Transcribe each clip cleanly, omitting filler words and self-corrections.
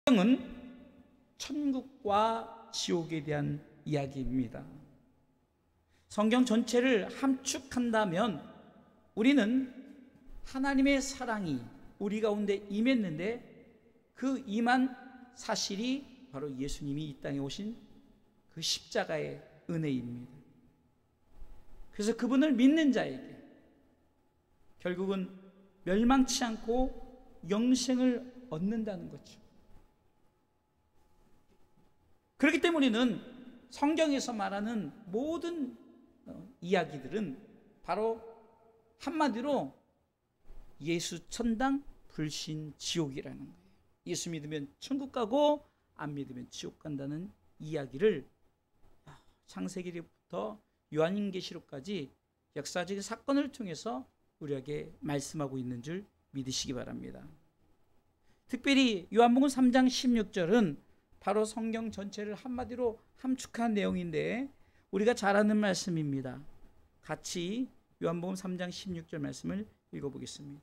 성경은 천국과 지옥에 대한 이야기입니다. 성경 전체를 함축한다면 우리는 하나님의 사랑이 우리 가운데 임했는데 그 임한 사실이 바로 예수님이 이 땅에 오신 그 십자가의 은혜입니다. 그래서 그분을 믿는 자에게 결국은 멸망치 않고 영생을 얻는다는 거죠. 그렇기 때문에 우리는 성경에서 말하는 모든 이야기들은 바로 한마디로 예수 천당 불신 지옥이라는 거예요. 예수 믿으면 천국 가고 안 믿으면 지옥 간다는 이야기를 창세기부터 요한계시록까지 역사적인 사건을 통해서 우리에게 말씀하고 있는 줄 믿으시기 바랍니다. 특별히 요한복음 3장 16절은 바로 성경 전체를 한마디로 함축한 내용인데 우리가 잘 아는 말씀입니다. 같이 요한복음 3장 16절 말씀을 읽어보겠습니다.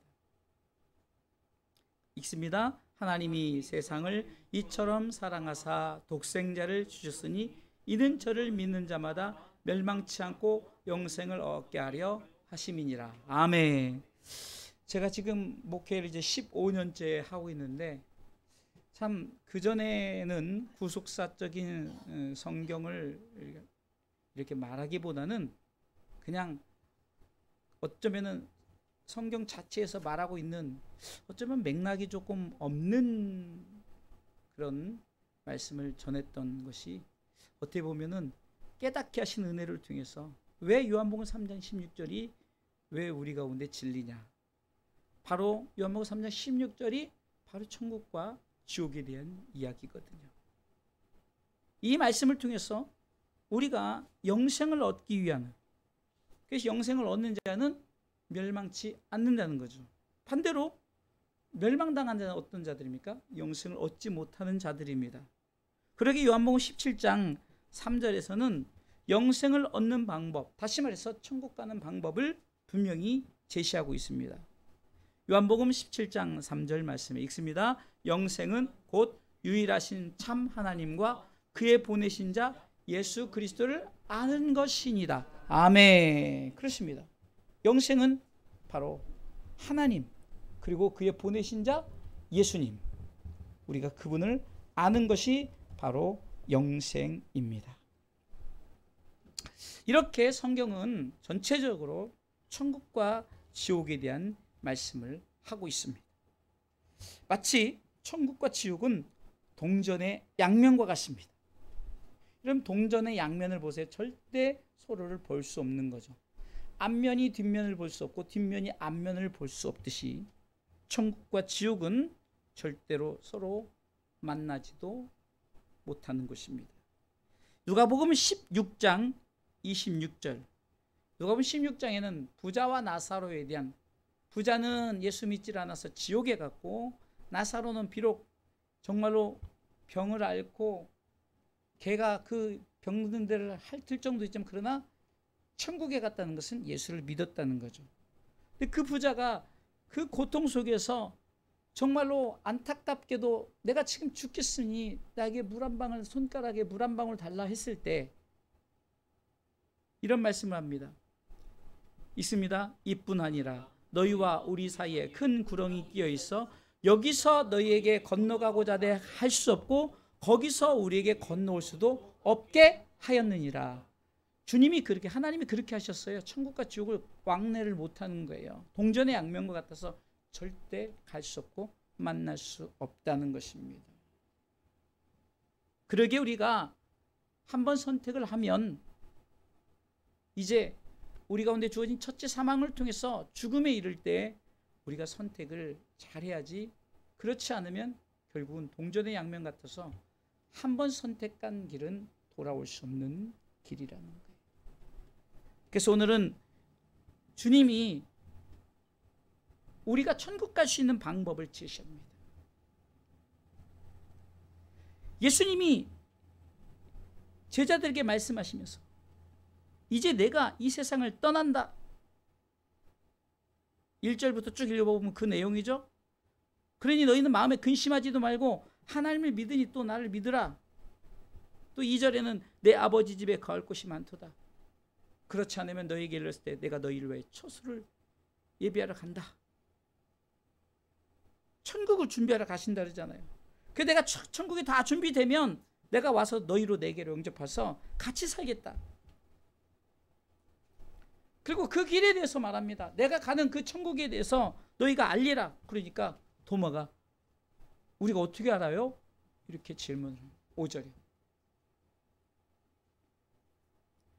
읽습니다. 하나님이 세상을 이처럼 사랑하사 독생자를 주셨으니 이는 저를 믿는 자마다 멸망치 않고 영생을 얻게 하려 하심이니라. 아멘. 제가 지금 목회를 이제 15년째 하고 있는데 참 그전에는 구속사적인 성경을 이렇게 말하기보다는 그냥 어쩌면은 성경 자체에서 말하고 있는 어쩌면 맥락이 조금 없는 그런 말씀을 전했던 것이 어떻게 보면은 깨닫게 하신 은혜를 통해서 왜 요한복음 3장 16절이 왜 우리 가운데 진리냐, 바로 요한복음 3장 16절이 바로 천국과 지옥에 대한 이야기거든요. 이 말씀을 통해서 우리가 영생을 얻기 위한, 그래서 영생을 얻는 자는 멸망치 않는다는 거죠. 반대로 멸망당한 자는 어떤 자들입니까? 영생을 얻지 못하는 자들입니다. 그러기 요한복음 17장 3절에서는 영생을 얻는 방법, 다시 말해서 천국 가는 방법을 분명히 제시하고 있습니다. 요한복음 17장 3절 말씀에 읽습니다. 영생은 곧 유일하신 참 하나님과 그의 보내신 자 예수 그리스도를 아는 것이니라. 아멘. 그렇습니다. 영생은 바로 하나님 그리고 그의 보내신 자 예수님, 우리가 그분을 아는 것이 바로 영생입니다. 이렇게 성경은 전체적으로 천국과 지옥에 대한 말씀을 하고 있습니다. 마치 천국과 지옥은 동전의 양면과 같습니다. 여러분, 동전의 양면을 보세요. 절대 서로를 볼 수 없는 거죠. 앞면이 뒷면을 볼 수 없고 뒷면이 앞면을 볼 수 없듯이 천국과 지옥은 절대로 서로 만나지도 못하는 것입니다. 누가복음 16장 26절, 누가복음 16장에는 부자와 나사로에 대한, 부자는 예수 믿질 않아서 지옥에 갔고 나사로는 비록 정말로 병을 앓고 걔가 그 병든 데를 핥을 정도 있지만 그러나 천국에 갔다는 것은 예수를 믿었다는 거죠. 근데 그 부자가 그 고통 속에서 정말로 안타깝게도 내가 지금 죽겠으니 나에게 물 한 방울, 손가락에 물 한 방울 달라 했을 때 이런 말씀을 합니다. 있습니다. 이뿐 아니라 너희와 우리 사이에 큰 구렁이 끼어 있어 여기서 너희에게 건너가고자 할 수 없고 거기서 우리에게 건너올 수도 없게 하였느니라. 주님이 그렇게, 하나님이 그렇게 하셨어요. 천국과 지옥을 왕래를 못하는 거예요. 동전의 양면과 같아서 절대 갈 수 없고 만날 수 없다는 것입니다. 그러게 우리가 한번 선택을 하면 이제 우리 가운데 주어진 첫째 사망을 통해서 죽음에 이를 때 우리가 선택을 잘해야지, 그렇지 않으면 결국은 동전의 양면 같아서 한번 선택한 길은 돌아올 수 없는 길이라는 거예요. 그래서 오늘은 주님이 우리가 천국 갈 수 있는 방법을 제시합니다. 예수님이 제자들에게 말씀하시면서 이제 내가 이 세상을 떠난다. 1절부터 쭉 읽어보면 그 내용이죠. 그러니 너희는 마음에 근심하지도 말고 하나님을 믿으니 또 나를 믿으라. 또 2절에는 내 아버지 집에 거할 곳이 많도다. 그렇지 않으면 너희에게 이르렀을 때 내가 너희를 위해 처소를 예비하러 간다. 천국을 준비하러 가신다 그러잖아요. 그 내가 천국이 다 준비되면 내가 와서 너희로 내게로 영접해서 같이 살겠다. 그리고 그 길에 대해서 말합니다. 내가 가는 그 천국에 대해서 너희가 알리라. 그러니까 도마가 우리가 어떻게 알아요? 이렇게 질문을 5절에.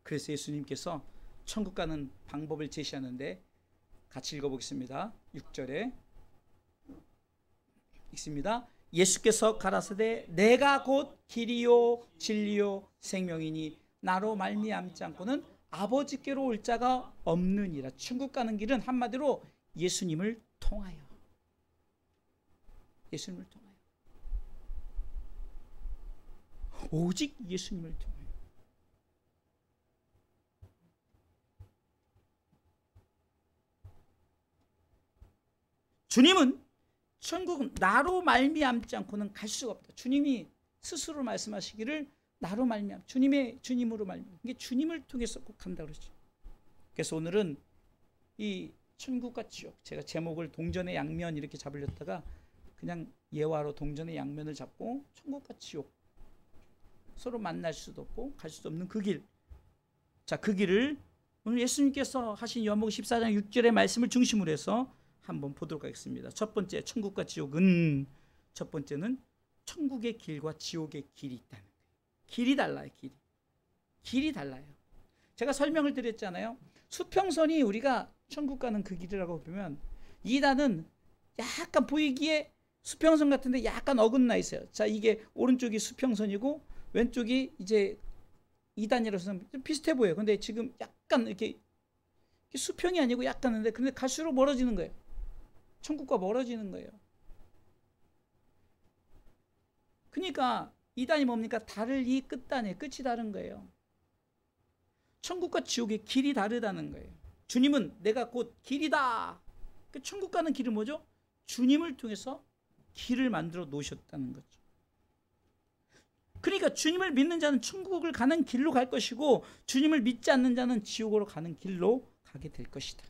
그래서 예수님께서 천국 가는 방법을 제시하는데 같이 읽어보겠습니다. 6절에 읽습니다. 예수께서 가라사대 내가 곧 길이요 진리요 생명이니 나로 말미암지 않고는 아버지께로 올 자가 없느니라. 천국 가는 길은 한마디로 예수님을 통하여, 예수님을 통하여, 오직 예수님을 통하여. 주님은 천국은 나로 말미암지 않고는 갈 수가 없다. 주님이 스스로 말씀하시기를 나로 말미암, 주님으로 말미암. 이게 주님을 통해서 꼭 간다 그러죠. 그래서 오늘은 이 천국과 지옥, 제가 제목을 동전의 양면 이렇게 잡으려다가 그냥 예화로 동전의 양면을 잡고 천국과 지옥, 서로 만날 수도 없고 갈 수도 없는 그 길. 자, 그 길을 오늘 예수님께서 하신 요한복음 14장 6절의 말씀을 중심으로 해서 한번 보도록 하겠습니다. 첫 번째, 천국과 지옥은, 첫 번째는 천국의 길과 지옥의 길이 있다는 거예요. 길이 달라요. 길이 달라요. 제가 설명을 드렸잖아요. 수평선이 우리가 천국 가는 그 길이라고 보면 2단은 약간 보이기에 수평선 같은데 약간 어긋나 있어요. 자, 이게 오른쪽이 수평선이고 왼쪽이 이제 2단이라서 비슷해 보여요. 근데 지금 약간 이렇게 수평이 아니고 약간 근데 갈수록 멀어지는 거예요. 천국과 멀어지는 거예요. 그러니까 2단이 뭡니까? 다를 이 끝단에 끝이 다른 거예요. 천국과 지옥의 길이 다르다는 거예요. 주님은 내가 곧 길이다. 천국 가는 길은 뭐죠? 주님을 통해서 길을 만들어 놓으셨다는 거죠. 그러니까 주님을 믿는 자는 천국을 가는 길로 갈 것이고 주님을 믿지 않는 자는 지옥으로 가는 길로 가게 될 것이다.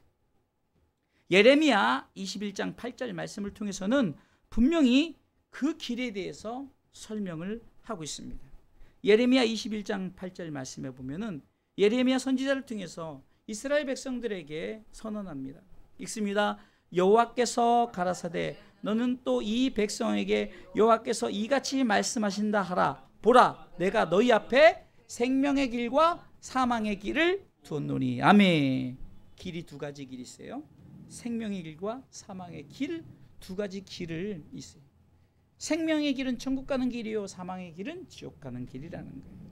예레미야 21장 8절 말씀을 통해서는 분명히 그 길에 대해서 설명을 하고 있습니다. 예레미야 21장 8절 말씀에 보면은 예레미야 선지자를 통해서 이스라엘 백성들에게 선언합니다. 읽습니다. 여호와께서 가라사대 너는 또 이 백성에게 여호와께서 이같이 말씀하신다 하라. 보라, 내가 너희 앞에 생명의 길과 사망의 길을 두었노니. 아멘. 길이 두 가지 길이 있어요. 생명의 길과 사망의 길, 두 가지 길을 있어요. 생명의 길은 천국 가는 길이요, 사망의 길은 지옥 가는 길이라는 거예요.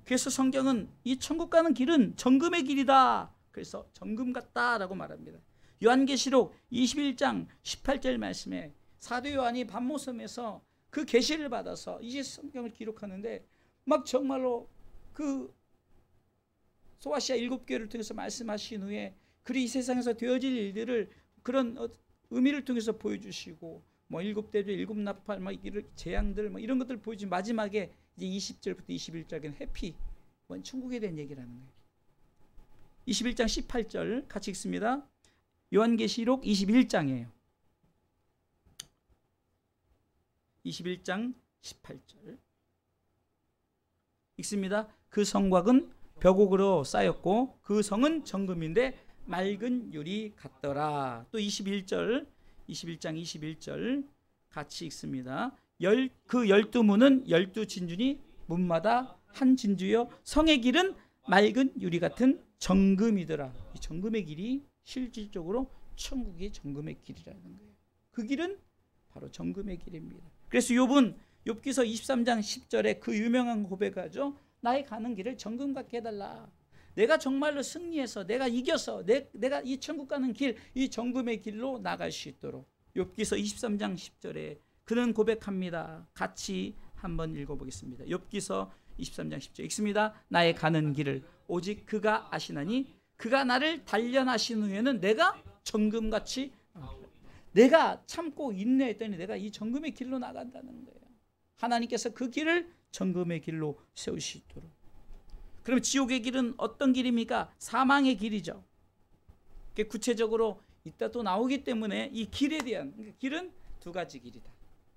그래서 성경은 이 천국 가는 길은 정금의 길이다. 그래서 정금 같다라고 말합니다. 요한계시록 21장 18절 말씀에 사도 요한이 밤모섬에서 그 계시를 받아서 이제 성경을 기록하는데 막 정말로 그 소아시아 7교회를 통해서 말씀하신 후에 그리 이 세상에서 되어질 일들을 그런 의미를 통해서 보여주시고 뭐 7대조 7나팔 막 이런 재앙들 막 이런 것들 보여주신 마지막에 이제 20절부터 21절에는 해피 천국에 대한 얘기를 하는 거예요. 21장 18절 같이 읽습니다. 요한계시록 21장이에요. 21장 18절 읽습니다. 그 성곽은 벽옥으로 쌓였고 그 성은 정금인데 맑은 유리 같더라. 또 21장 21절 같이 읽습니다. 그 12문은 12진주니 문마다 한 진주여 성의 길은 맑은 유리 같은 정금이더라. 이 정금의 길이 실질적으로 천국의 정금의 길이라는 거예요. 그 길은 바로 정금의 길입니다. 그래서 욥기서 23장 10절에 그 유명한 고백하죠. 나의 가는 길을 정금 같게 해달라. 내가 정말로 승리해서 내가 이겨서 내가 이 천국 가는 길, 이 정금의 길로 나갈 수 있도록. 욥기서 23장 10절에 그는 고백합니다. 같이 한번 읽어보겠습니다. 욥기서 23장 10절 읽습니다. 나의 가는 길을 오직 그가 아시나니 그가 나를 단련하신 후에는 내가 정금같이 내가 참고 인내했더니 내가 이 정금의 길로 나간다는 거예요. 하나님께서 그 길을 정금의 길로 세우시도록. 그럼 지옥의 길은 어떤 길입니까? 사망의 길이죠. 구체적으로 이따 또 나오기 때문에 이 길에 대한, 길은 두 가지 길이다.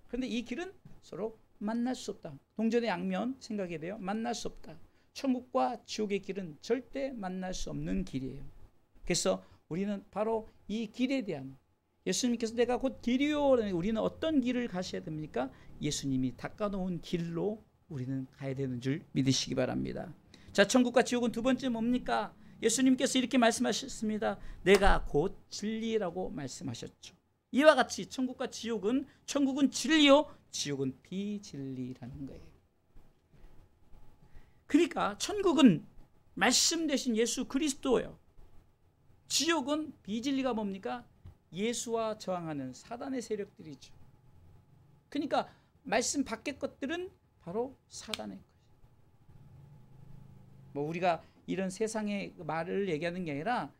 그런데 이 길은 서로 만날 수 없다. 동전의 양면 생각해야 돼요. 만날 수 없다. 천국과 지옥의 길은 절대 만날 수 없는 길이에요. 그래서 우리는 바로 이 길에 대한, 예수님께서 내가 곧 길이요, 우리는 어떤 길을 가셔야 됩니까? 예수님이 닦아놓은 길로 우리는 가야 되는 줄 믿으시기 바랍니다. 자, 천국과 지옥은 두 번째 뭡니까? 예수님께서 이렇게 말씀하셨습니다. 내가 곧 진리라고 말씀하셨죠. 이와 같이 천국과 지옥은, 천국은 진리요, 지옥은 비진리라는 거예요. 그러니까 천국은 말씀 대신 예수 그리스도예요. 지옥은 비진리가 뭡니까? 예수와 저항하는 사단의 세력들이죠. 그러니까 말씀 밖의 것들은 바로 사단의 것이에요. 뭐 우리가 이런 세상의 말을 얘기하는 게 아니라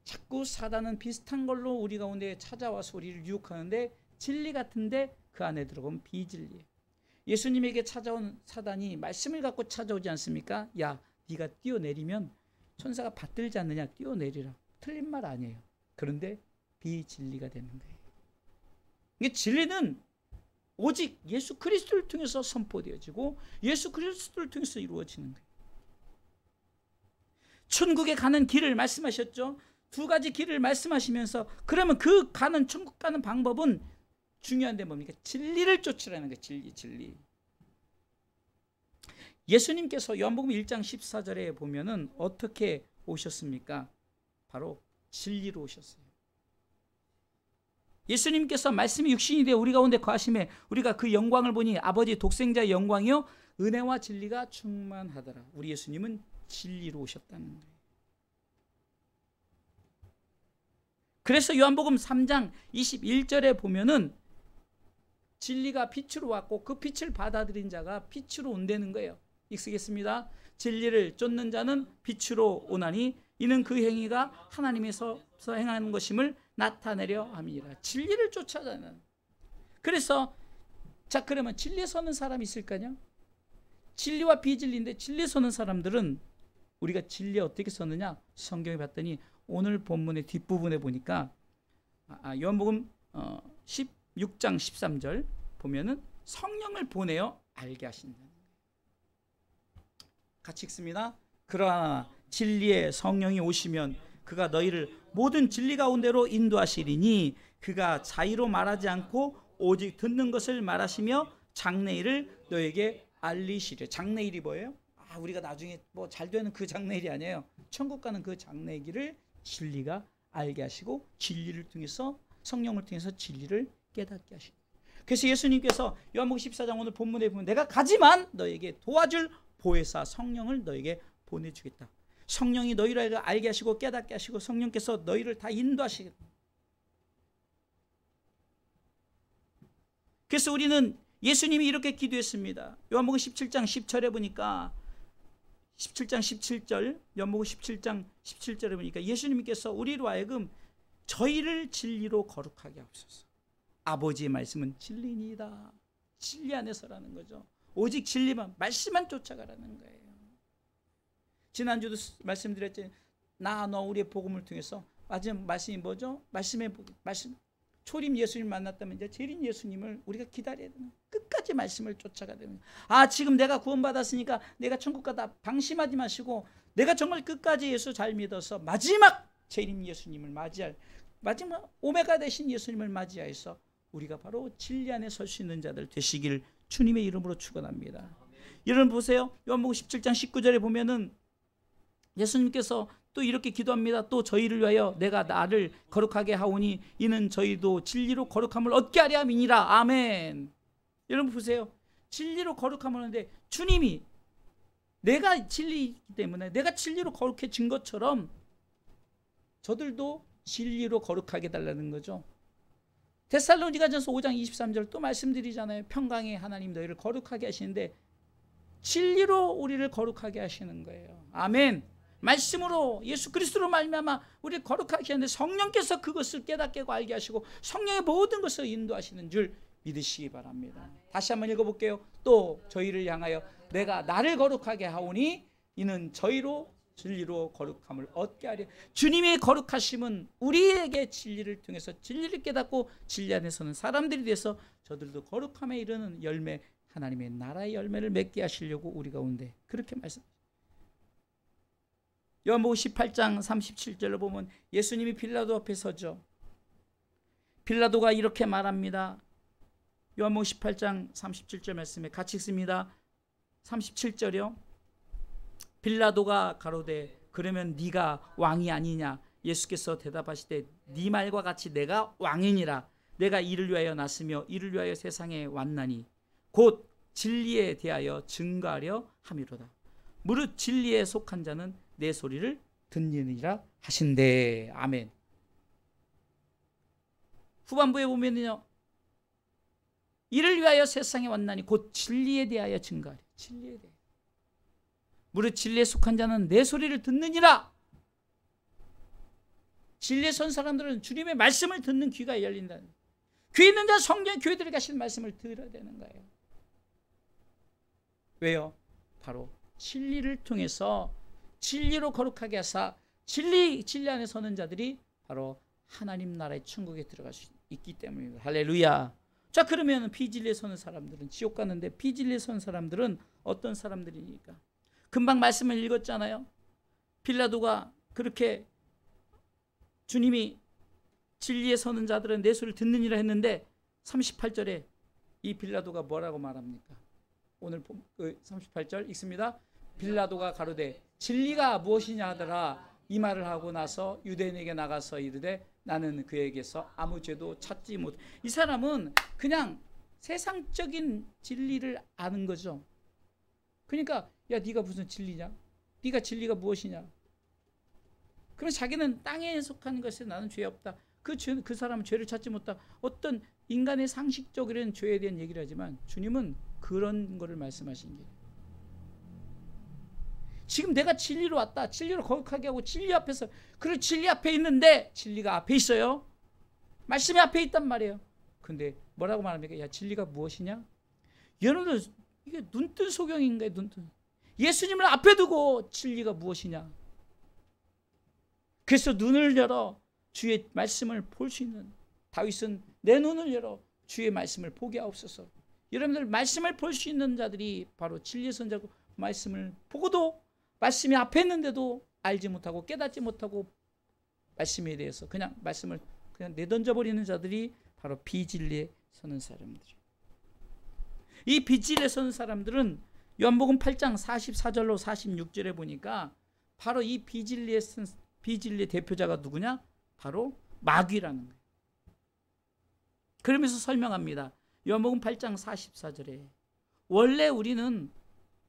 자꾸 사단은 비슷한 걸로 우리 가운데 찾아와서 우리를 유혹하는데, 진리 같은데 그 안에 들어가면 비진리예요. 예수님에게 찾아온 사단이 말씀을 갖고 찾아오지 않습니까? 야, 네가 뛰어내리면 천사가 받들지 않느냐, 뛰어내리라. 틀린 말 아니에요. 그런데 비진리가 되는 거예요. 이게 진리는 오직 예수 그리스도를 통해서 선포되어지고 예수 그리스도를 통해서 이루어지는 거예요. 천국에 가는 길을 말씀하셨죠. 두 가지 길을 말씀하시면서, 그러면 그 가는, 천국 가는 방법은 중요한데 뭡니까? 진리를 쫓으라는 거예요. 진리. 예수님께서 요한복음 1장 14절에 보면은 어떻게 오셨습니까? 바로 진리로 오셨어요. 예수님께서 말씀이 육신이 되어 우리 가운데 거하심에 우리가 그 영광을 보니 아버지 독생자의 영광이요 은혜와 진리가 충만하더라. 우리 예수님은 진리로 오셨다는 거예요. 그래서 요한복음 3장 21절에 보면은 진리가 빛으로 왔고 그 빛을 받아들인 자가 빛으로 온다는 거예요. 읽겠습니다. 진리를 쫓는 자는 빛으로 오나니 이는 그 행위가 하나님에서 행하는 것임을 나타내려 함이라. 진리를 쫓아가는. 그래서 자, 그러면 진리에 서는 사람이 있을까요? 진리와 비진리인데 진리에 서는 사람들은 우리가 진리에 어떻게 서느냐? 성경에 봤더니 오늘 본문의 뒷부분에 보니까 요한복음 16장 13절 보면은 성령을 보내어 알게 하신다. 같이 읽습니다. 그러나 진리의 성령이 오시면 그가 너희를 모든 진리 가운데로 인도하시리니 그가 자의로 말하지 않고 오직 듣는 것을 말하시며 장래일을 너에게 알리시리라. 장래일이 뭐예요? 우리가 나중에 뭐 잘 되는 그 장래일이 아니에요. 천국 가는 그 장래일을 진리가 알게 하시고 진리를 통해서, 성령을 통해서 진리를 깨닫게 하시고. 그래서 예수님께서 요한복음 14장 오늘 본문에 보면 내가 가지만 너에게 도와줄 보혜사 성령을 너에게 보내주겠다. 성령이 너희를 알게 하시고 깨닫게 하시고 성령께서 너희를 다 인도하시겠다. 그래서 우리는 예수님이 이렇게 기도했습니다. 요한복음 17장 10절에 보니까 17장 17절, 요한복음 17장 17절에 보니까 예수님께서 우리로 하여금 저희를 진리로 거룩하게 하옵소서. 아버지의 말씀은 진리니이다. 진리 안에서라는 거죠. 오직 진리만, 말씀만 쫓아가라는 거예요. 지난주도 말씀드렸죠. 나, 너, 우리의 복음을 통해서 마지막 말씀이 뭐죠? 말씀 초림 예수님 만났다면 이제 재림 예수님을 우리가 기다려야 되는, 끝까지 말씀을 쫓아가야 되는. 지금 내가 구원받았으니까 내가 천국 가다 방심하지 마시고 내가 정말 끝까지 예수 잘 믿어서 마지막 재림 예수님을 맞이할, 마지막 오메가 되신 예수님을 맞이하여서 우리가 바로 진리 안에 설 수 있는 자들 되시길 주님의 이름으로 축원합니다. 여러분 보세요. 요한복음 17장 19절에 보면은 예수님께서 또 이렇게 기도합니다. 또 저희를 위하여 내가 나를 거룩하게 하오니 이는 저희도 진리로 거룩함을 얻게 하려 함이니라. 아멘. 여러분 보세요. 진리로 거룩함을 하는데 주님이 내가 진리이기 때문에 내가 진리로 거룩해진 것처럼 저들도 진리로 거룩하게 달라는 거죠. 데살로니가전서 5장 23절 또 말씀드리잖아요. 평강의 하나님 너희를 거룩하게 하시는데 진리로 우리를 거룩하게 하시는 거예요. 아멘. 말씀으로 예수 그리스도로 말미암아 우리 거룩하게 하는데 성령께서 그것을 깨닫게 하고 알게 하시고 성령의 모든 것을 인도하시는 줄 믿으시기 바랍니다. 다시 한번 읽어볼게요. 또 저희를 향하여 내가 나를 거룩하게 하오니 이는 저희로 진리로 거룩함을 얻게 하려. 주님의 거룩하심은 우리에게 진리를 통해서 진리를 깨닫고 진리 안에 서는 사람들이 돼서 저들도 거룩함에 이르는 열매, 하나님의 나라의 열매를 맺게 하시려고 우리 가운데 그렇게 말씀하십니다. 요한복음 18장 37절을 보면 예수님이 빌라도 앞에 서죠. 빌라도가 이렇게 말합니다. 요한복음 18장 37절 말씀에 같이 읽습니다. 37절이요. 빌라도가 가로되 그러면 네가 왕이 아니냐? 예수께서 대답하시되 네 말과 같이 내가 왕이니라. 내가 이를 위하여 났으며 이를 위하여 세상에 왔나니 곧 진리에 대하여 증거하려 함이로다. 무릇 진리에 속한 자는 내 소리를 듣느니라 하신대. 아멘. 후반부에 보면요, 이를 위하여 세상에 왔나니 곧 진리에 대하여 증거하려. 진리에 대해. 무릇 진리에 속한 자는 내 소리를 듣느니라. 진리에 선 사람들은 주님의 말씀을 듣는 귀가 열린다는. 귀 있는 자 성경 교회 들어가시는 말씀을 들어야 되는 거예요. 왜요? 바로 진리를 통해서 진리로 거룩하게 하사 진리 안에 서는 자들이 바로 하나님 나라의 천국에 들어갈 수 있기 때문입니다. 할렐루야. 자, 그러면 비진리에 서는 사람들은 지옥 가는데 비진리에 서는 사람들은 어떤 사람들이니까? 금방 말씀을 읽었잖아요. 빌라도가 그렇게 주님이 진리에 서는 자들은 내 소리를 듣느니라 했는데 38절에 이 빌라도가 뭐라고 말합니까? 오늘 38절 읽습니다. 빌라도가 가로되 진리가 무엇이냐 하더라. 이 말을 하고 나서 유대인에게 나가서 이르되 나는 그에게서 아무 죄도 찾지 못. 이 사람은 그냥 세상적인 진리를 아는 거죠. 그러니까 야, 네가 무슨 진리냐? 네가 진리가 무엇이냐? 그럼 자기는 땅에 속한 것에 나는 죄 없다. 그 사람은 죄를 찾지 못하다. 어떤 인간의 상식적으로는 죄에 대한 얘기를 하지만 주님은 그런 거를 말씀하신 게, 지금 내가 진리로 왔다. 진리로 거룩하게 하고 진리 앞에서, 그리고 진리 앞에 있는데 진리가 앞에 있어요. 말씀이 앞에 있단 말이에요. 근데 뭐라고 말합니까? 야, 진리가 무엇이냐? 여러분들 이게 눈뜬 소경인 거예요. 눈뜬. 예수님을 앞에 두고 진리가 무엇이냐? 그래서 눈을 열어 주의 말씀을 볼 수 있는, 다윗은 내 눈을 열어 주의 말씀을 보게 하옵소서. 여러분들 말씀을 볼 수 있는 자들이 바로 진리의 선자고, 말씀을 보고도 말씀이 앞에 있는데도 알지 못하고 깨닫지 못하고 말씀에 대해서 그냥 말씀을 그냥 내던져버리는 자들이 바로 비진리에 서는 사람들이에요. 이 비진리에 서는 사람들은 요한복음 8장 44절로 46절에 보니까 바로 이 비진리의 대표자가 누구냐? 바로 마귀라는 거예요. 그러면서 설명합니다. 요한복음 8장 44절에 원래 우리는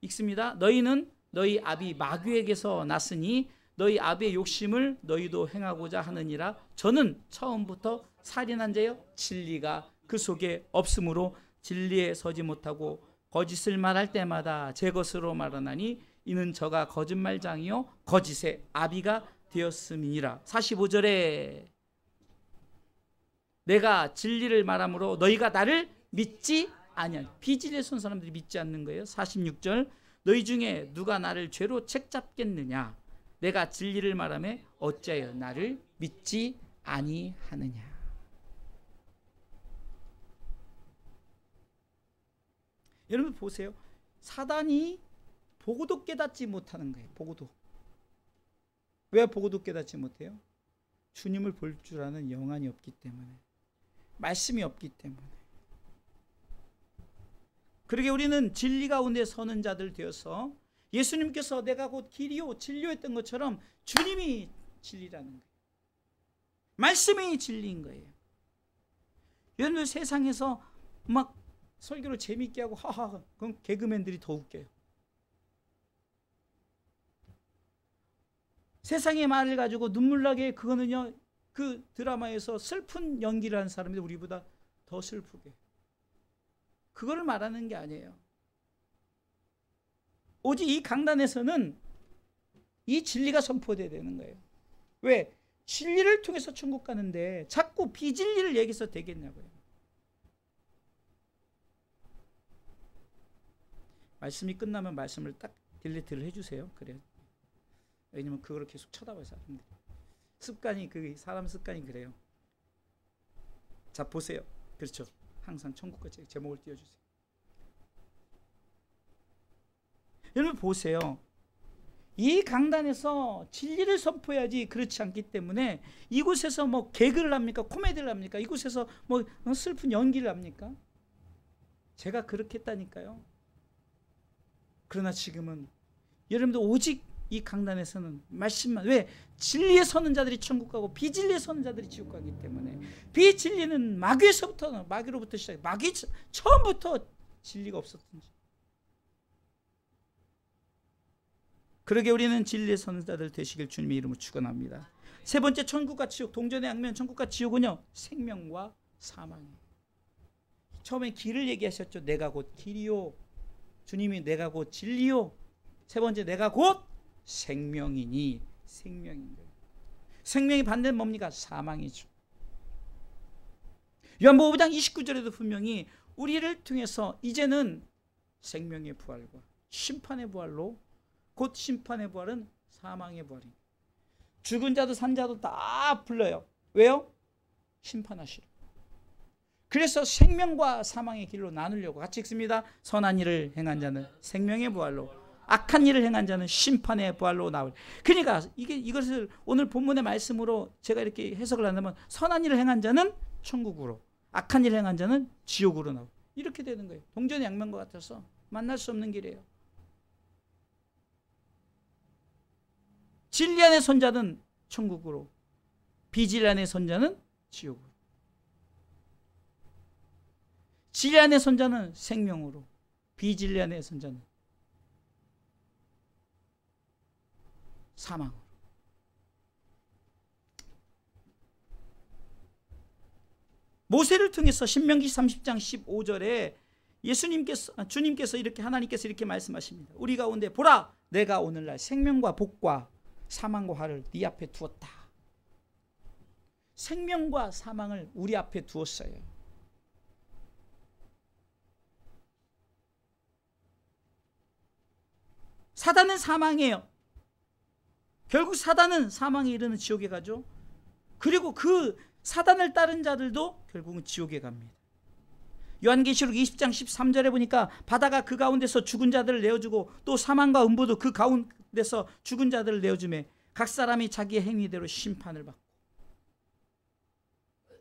읽습니다. 너희는 너희 아비 마귀에게서 났으니 너희 아비의 욕심을 너희도 행하고자 하느니라. 저는 처음부터 살인한 자여 진리가 그 속에 없으므로 진리에 서지 못하고 거짓을 말할 때마다 제 것으로 말하나니 이는 저가 거짓말장이요 거짓의 아비가 되었음이니라. 45절에 내가 진리를 말함으로 너희가 나를 믿지 아니하니, 비진리에 선 사람들이 믿지 않는 거예요. 46절 너희 중에 누가 나를 죄로 책잡겠느냐? 내가 진리를 말하며 어찌하여 나를 믿지 아니하느냐? 여러분 보세요. 사단이 보고도 깨닫지 못하는 거예요. 보고도. 왜 보고도 깨닫지 못해요? 주님을 볼 줄 아는 영안이 없기 때문에, 말씀이 없기 때문에. 그러게 우리는 진리 가운데 서는 자들 되어서 예수님께서 내가 곧 길이요 진리요 했던 것처럼 주님이 진리라는 거예요. 말씀이 진리인 거예요. 여러분 세상에서 막 설교를 재밌게 하고 하하, 그럼 개그맨들이 더 웃겨요. 세상의 말을 가지고 눈물 나게, 그거는요 그 드라마에서 슬픈 연기를 하는 사람들이 우리보다 더 슬프게, 그거를 말하는 게 아니에요. 오직 이 강단에서는 이 진리가 선포돼야 되는 거예요. 왜? 진리를 통해서 천국 가는데 자꾸 비진리를 얘기해서 되겠냐고요. 말씀이 끝나면 말씀을 딱 딜리트를 해주세요. 그래요. 왜냐면 그거를 계속 쳐다봐요, 사람들이. 습관이, 사람 습관이 그래요. 자, 보세요. 그렇죠. 항상 천국과 제목을 띄워주세요. 여러분 보세요. 이 강단에서 진리를 선포해야지 그렇지 않기 때문에 이곳에서 뭐 개그를 합니까? 코미디를 합니까? 이곳에서 뭐 슬픈 연기를 합니까? 제가 그렇게 했다니까요. 그러나 지금은 여러분들 오직 이 강단에서는 말씀만, 왜? 진리에 서는 자들이 천국 가고 비진리에 서는 자들이 지옥 가기 때문에 비진리는 마귀로부터 시작해. 마귀 처음부터 진리가 없었던지. 그러게 우리는 진리에 서는 자들 되시길 주님의 이름으로 축원합니다. 세 번째, 천국과 지옥, 동전의 양면 천국과 지옥은요, 생명과 사망이에요. 처음에 길을 얘기하셨죠. 내가 곧 길이요. 주님이 내가 곧 진리요. 세 번째, 내가 곧 생명이니, 생명인 거예요. 생명의 반대는 뭡니까? 사망이죠. 요한복음 5장 29절에도 분명히 우리를 통해서 이제는 생명의 부활과 심판의 부활로, 곧 심판의 부활은 사망의 부활입니다. 죽은 자도 산 자도 다 불러요. 왜요? 심판하시려. 그래서 생명과 사망의 길로 나누려고 같이 읽습니다. 선한 일을 행한 자는 생명의 부활로, 악한 일을 행한 자는 심판의 부활로 나올. 그러니까 이것을 오늘 본문의 말씀으로 제가 이렇게 해석을 한다면, 선한 일을 행한 자는 천국으로, 악한 일을 행한 자는 지옥으로 나올. 이렇게 되는 거예요. 동전의 양면과 같아서 만날 수 없는 길이에요. 진리 안에 선 자는 천국으로, 비진리 안에 선 자는 지옥으로. 진리 안에 선 자는 생명으로, 비진리 안에 선 자는 사망으로. 모세를 통해서 신명기 30장 15절에 주님께서 이렇게, 하나님께서 이렇게 말씀하십니다. 우리 가운데 보라, 내가 오늘날 생명과 복과 사망과 화를 네 앞에 두었다. 생명과 사망을 우리 앞에 두었어요. 사단은 사망이에요. 결국 사단은 사망에 이르는 지옥에 가죠. 그리고 그 사단을 따른 자들도 결국은 지옥에 갑니다. 요한계시록 20장 13절에 보니까 바다가 그 가운데서 죽은 자들을 내어주고 또 사망과 음부도 그 가운데서 죽은 자들을 내어주매 각 사람이 자기의 행위대로 심판을 받고.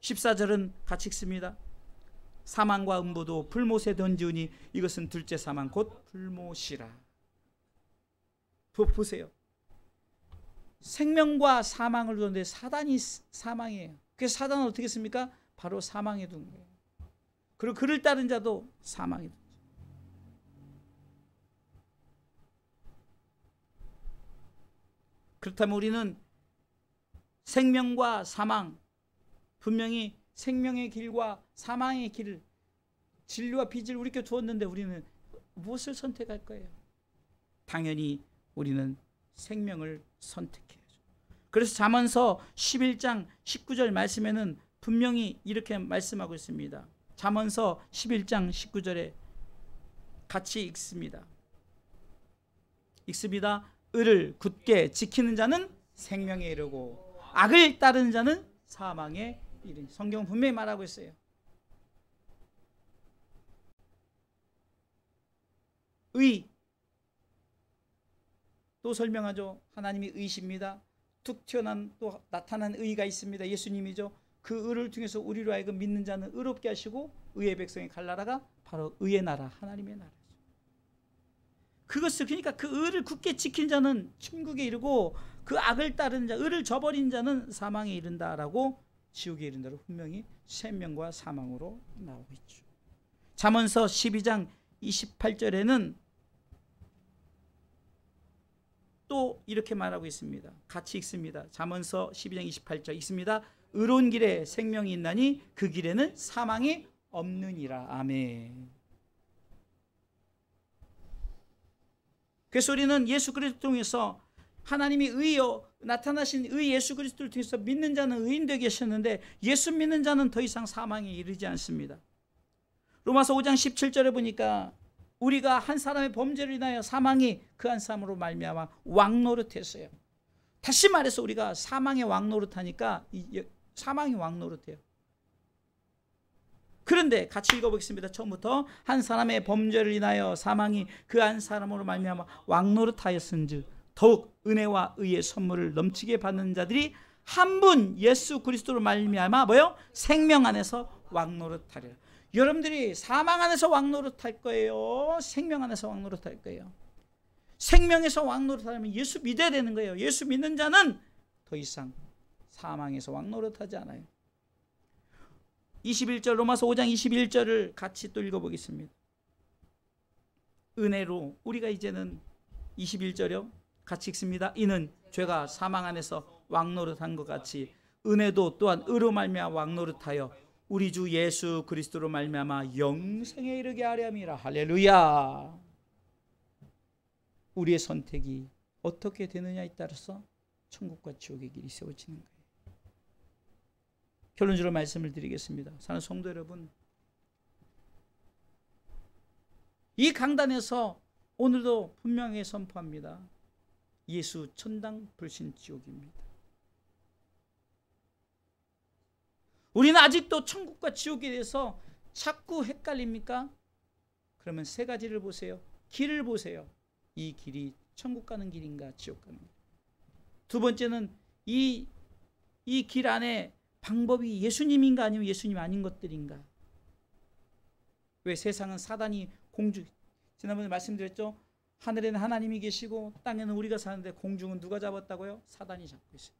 14절은 같이 읽습니다. 사망과 음부도 불못에 던지우니 이것은 둘째 사망 곧 불못이라. 보세요. 생명과 사망을 두는데 사단이 사망이에요. 그래서 사단은 어떻게 했습니까? 바로 사망에 둔 거예요. 그리고 그를 따른 자도 사망에 둔 거예요. 그렇다면 우리는 생명과 사망, 분명히 생명의 길과 사망의 길을, 진리와 비진리를 우리께 두었는데 우리는 무엇을 선택할 거예요? 당연히 우리는 생명을 선택해야죠. 그래서 잠언서 11장 19절 말씀에는 분명히 이렇게 말씀하고 있습니다. 잠언서 11장 19절에 같이 읽습니다. 을을 굳게 지키는 자는 생명에 이르고 악을 따르는 자는 사망에 이르니. 성경은 분명히 말하고 있어요. 의, 또 설명하죠. 하나님이 의십니다. 툭 튀어난 또 나타난 의가 있습니다. 예수님이죠. 그 의를 통해서 우리로 하여금 믿는 자는 의롭게 하시고 의의 백성이 갈 나라가 바로 의의 나라, 하나님의 나라죠. 그것을, 그러니까 그 의를 굳게 지킨 자는 천국에 이르고 그 악을 따르는 자, 의를 저버린 자는 사망에 이른다라고, 지옥에 이른다로 분명히 생명과 사망으로 나오고 있죠. 잠언서 12장 28절에는 또 이렇게 말하고 있습니다. 같이 읽습니다. 잠언서 12장 28절 읽습니다. 의로운 길에 생명이 있나니 그 길에는 사망이 없느니라. 아멘. 그래서 우리는 예수 그리스도 통해서 하나님이 의여 나타나신 의 예수 그리스도를 통해서 믿는 자는 의인 되게 하셨는데 예수 믿는 자는 더 이상 사망에 이르지 않습니다. 로마서 5장 17절에 보니까 우리가 한 사람의 범죄를 인하여 사망이 그 한 사람으로 말미암아 왕노릇했어요. 다시 말해서 우리가 사망의 왕노릇하니까 사망이 왕노릇해요. 그런데 같이 읽어보겠습니다. 처음부터 한 사람의 범죄를 인하여 사망이 그 한 사람으로 말미암아 왕노릇하였은즉 더욱 은혜와 의의 선물을 넘치게 받는 자들이 한 분 예수 그리스도로 말미암아 뭐요? 생명 안에서 왕노릇하리라. 여러분들이 사망 안에서 왕노릇할 거예요? 생명 안에서 왕노릇할 거예요? 생명에서 왕노릇하려면 예수 믿어야 되는 거예요. 예수 믿는 자는 더 이상 사망에서 왕노릇하지 않아요. 21절 로마서 5장 21절을 같이 또 읽어보겠습니다. 은혜로 우리가 이제는 21절이요. 같이 읽습니다. 이는 죄가 사망 안에서 왕노릇한 것 같이 은혜도 또한 의로 말미암아 왕노릇하여 우리 주 예수 그리스도로 말미암아 영생에 이르게 하려 함이라. 할렐루야. 우리의 선택이 어떻게 되느냐에 따라서 천국과 지옥의 길이 세워지는 거예요. 결론적으로 말씀을 드리겠습니다. 사랑하는 성도 여러분, 이 강단에서 오늘도 분명히 선포합니다. 예수 천당 불신 지옥입니다. 우리는 아직도 천국과 지옥에 대해서 자꾸 헷갈립니까? 그러면 세 가지를 보세요. 길을 보세요. 이 길이 천국 가는 길인가 지옥 가는 길. 두 번째는 이 길 안에 방법이 예수님인가 아니면 예수님 아닌 것들인가. 왜 세상은 사단이 지난번에 말씀드렸죠. 하늘에는 하나님이 계시고 땅에는 우리가 사는데 공중은 누가 잡았다고요? 사단이 잡고 있어요.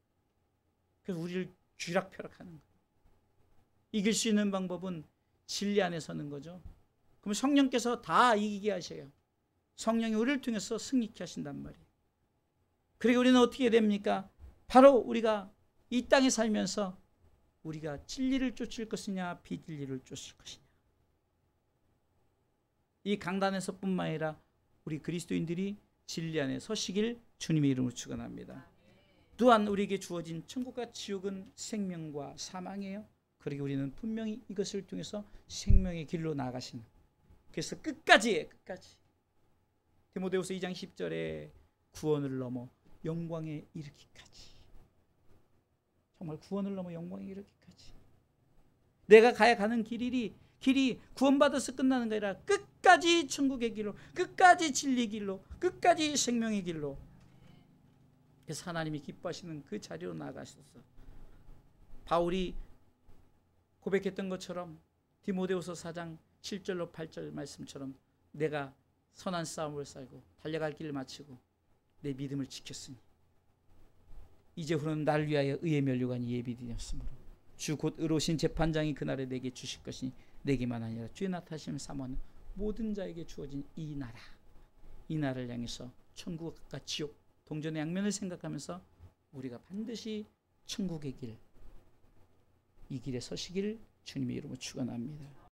그래서 우리를 쥐락펴락하는 거예요. 이길 수 있는 방법은 진리 안에 서는 거죠. 그럼 성령께서 다 이기게 하셔요. 성령이 우리를 통해서 승리케 하신단 말이에요. 그리고 우리는 어떻게 됩니까? 바로 우리가 이 땅에 살면서 우리가 진리를 쫓을 것이냐 비진리를 쫓을 것이냐. 이 강단에서뿐만 아니라 우리 그리스도인들이 진리 안에 서시길 주님의 이름으로 축원합니다. 또한 우리에게 주어진 천국과 지옥은 생명과 사망이에요. 그리고 우리는 분명히 이것을 통해서 생명의 길로 나아가시는. 그래서 끝까지 디모데후서 2장 10절에 구원을 넘어 영광에 이르기까지. 정말 구원을 넘어 영광에 이르기까지. 내가 가야 가는 길이 구원받아서 끝나는 게 아니라 끝까지 천국의 길로, 끝까지 진리의 길로, 끝까지 생명의 길로. 그래서 하나님이 기뻐하시는 그 자리로 나아가셨어. 바울이 고백했던 것처럼 디모데후서 4장 7절로 8절 말씀처럼 내가 선한 싸움을 싸고 달려갈 길을 마치고 내 믿음을 지켰으니 이제후로는 나를 위하여 의의 면류관이 예비되었으므로 주 곧 의로우신 재판장이 그날에 내게 주실 것이니 내게만 아니라 주의 나타나심을 사모하는 모든 자에게 주어진 이 나라를 향해서 천국과 지옥 동전의 양면을 생각하면서 우리가 반드시 천국의 길, 이 길에 서시기를 주님의 이름으로 축원합니다.